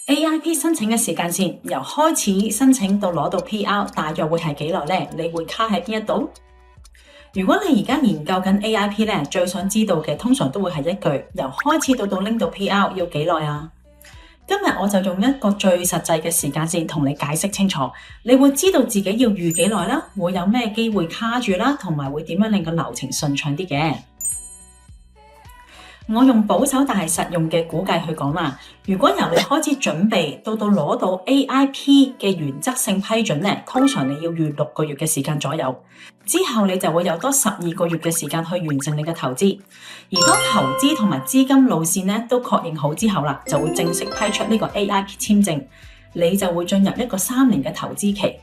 AIP 申請嘅時間線由開始申請到攞到 PR 大約會係幾耐呢？你會卡喺邊一度？如果你而家研究緊 AIP 咧，最想知道嘅通常都會係一句：由開始到拎到 PR 要幾耐啊？今日我就用一個最實際嘅時間線同你解釋清楚，你會知道自己要預幾耐啦，會有咩機會卡住啦，同埋會點樣令個流程順暢啲嘅。我用保守但係實用嘅估計去講啦，如果由你開始準備到攞到 AIP 嘅原則性批准咧，通常你要預6個月嘅時間左右，之後你就會有多12個月嘅時間去完成你嘅投資。而當投資同埋資金路線咧都確認好之後啦，就會正式批出呢個 AIP 簽證，你就會進入一個3年嘅投資期。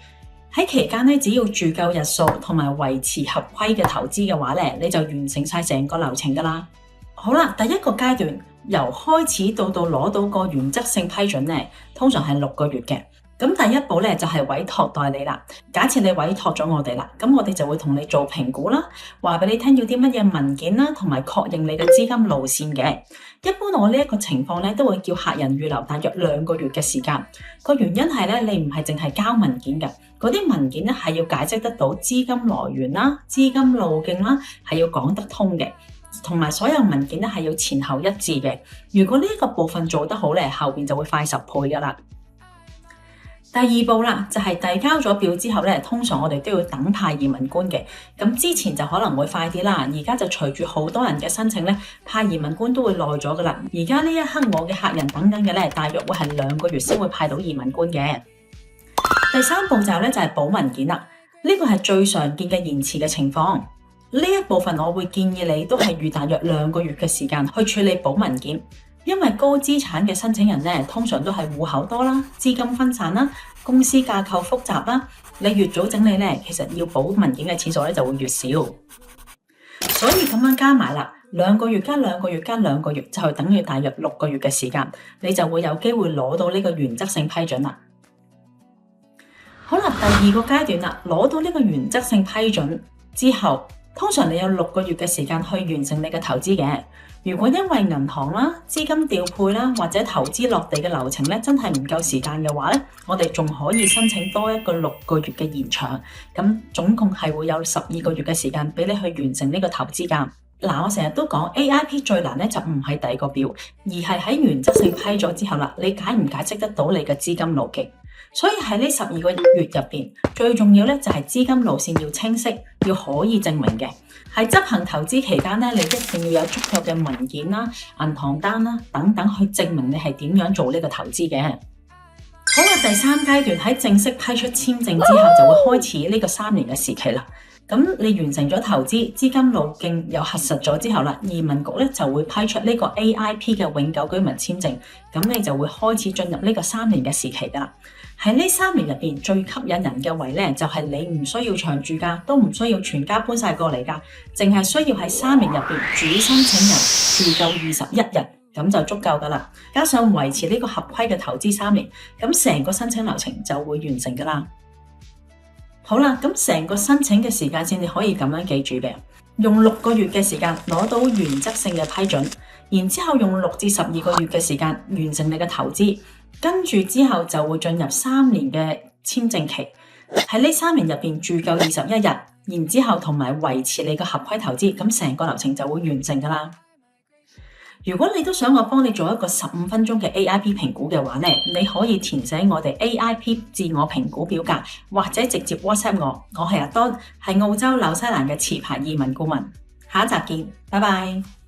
喺期間咧，只要住夠日數同埋維持合規嘅投資嘅話咧，你就完成晒成個流程噶啦。好啦，第一個階段由開始到攞到個原則性批准咧，通常係6個月嘅。咁第一步咧就係委託代理啦。假設你委託咗我哋啦，咁我哋就會同你做評估啦，話俾你聽要啲乜嘢文件啦，同埋確認你嘅資金路線嘅。一般我呢一個情況咧，都會叫客人預留大約2個月嘅時間。個原因係咧，你唔係淨係交文件嘅，嗰啲文件咧係要解釋得到資金來源啦、資金路徑啦，係要講得通嘅。同埋所有文件咧係要前後一致嘅。如果呢一個部分做得好咧，後邊就會快10倍噶啦。第二步啦，就係遞交咗表之後咧，通常我哋都要等派移民官嘅。咁之前就可能會快啲啦，而家就隨住好多人嘅申請咧，派移民官都會耐咗噶啦。而家呢一刻我嘅客人等緊嘅咧，大約會係2個月先會派到移民官嘅。第三步驟咧就係補文件啦，呢個係最常見嘅延遲嘅情況。呢一部分我會建議你都係預大約2個月嘅時間去處理補文件，因為高資產嘅申請人咧，通常都係戶口多啦、資金分散啦、公司架構複雜啦。你越早整理咧，其實要補文件嘅次數咧就會越少。所以咁樣加埋啦，2個月加2個月加2個月，就係等於大約6個月嘅時間，你就會有機會攞到呢個原則性批准啦。好啦，第2個階段啦，攞到呢個原則性批准之後，通常你有6個月嘅時間去完成你嘅投資嘅。如果因為銀行啦、資金調配啦或者投資落地嘅流程咧，真係唔夠時間嘅話咧，我哋仲可以申請多一個6個月嘅延長。咁總共係會有12個月嘅時間俾你去完成呢個投資㗎。嗱，我成日都講 AIP 最難咧就唔係第2個表，而係喺原則性批咗之後啦，你解唔解釋得到你嘅資金路徑？所以喺呢12個月入邊，最重要咧就係資金路線要清晰，要可以證明嘅。喺執行投資期間咧，你一定要有足夠嘅文件啦、銀行單啦等等去證明你係點樣做呢個投資嘅。好啦，第3階段喺正式批出簽證之後，就會開始呢個3年嘅時期啦。咁你完成咗投資，資金路徑又核實咗之後啦，移民局咧就會批出呢個 AIP 嘅永久居民簽證，咁你就會開始進入呢個3年嘅時期噶啦。喺呢3年入邊，最吸引人嘅位咧就係你唔需要長住噶，都唔需要全家搬晒過嚟噶，淨係需要喺3年入邊主申請人住夠21日，咁就足夠噶啦。加上維持呢個合規嘅投資3年，咁成個申請流程就會完成噶啦。好啦，咁成個申請嘅時間線你可以咁樣記住嘅，用6個月嘅時間攞到原則性嘅批准，然之後用6至12個月嘅時間完成你嘅投資，跟住之後就會進入3年嘅簽證期。喺呢3年入邊住夠21日，然之後同埋維持你嘅合規投資，咁成個流程就會完成噶啦。如果你都想我幫你做一個15分鐘嘅 AIP 評估嘅話咧，你可以填寫我哋 AIP 自我評估表格，或者直接 WhatsApp 我。我係阿當，係澳洲紐西蘭嘅持牌移民顧問。下一集見，拜拜。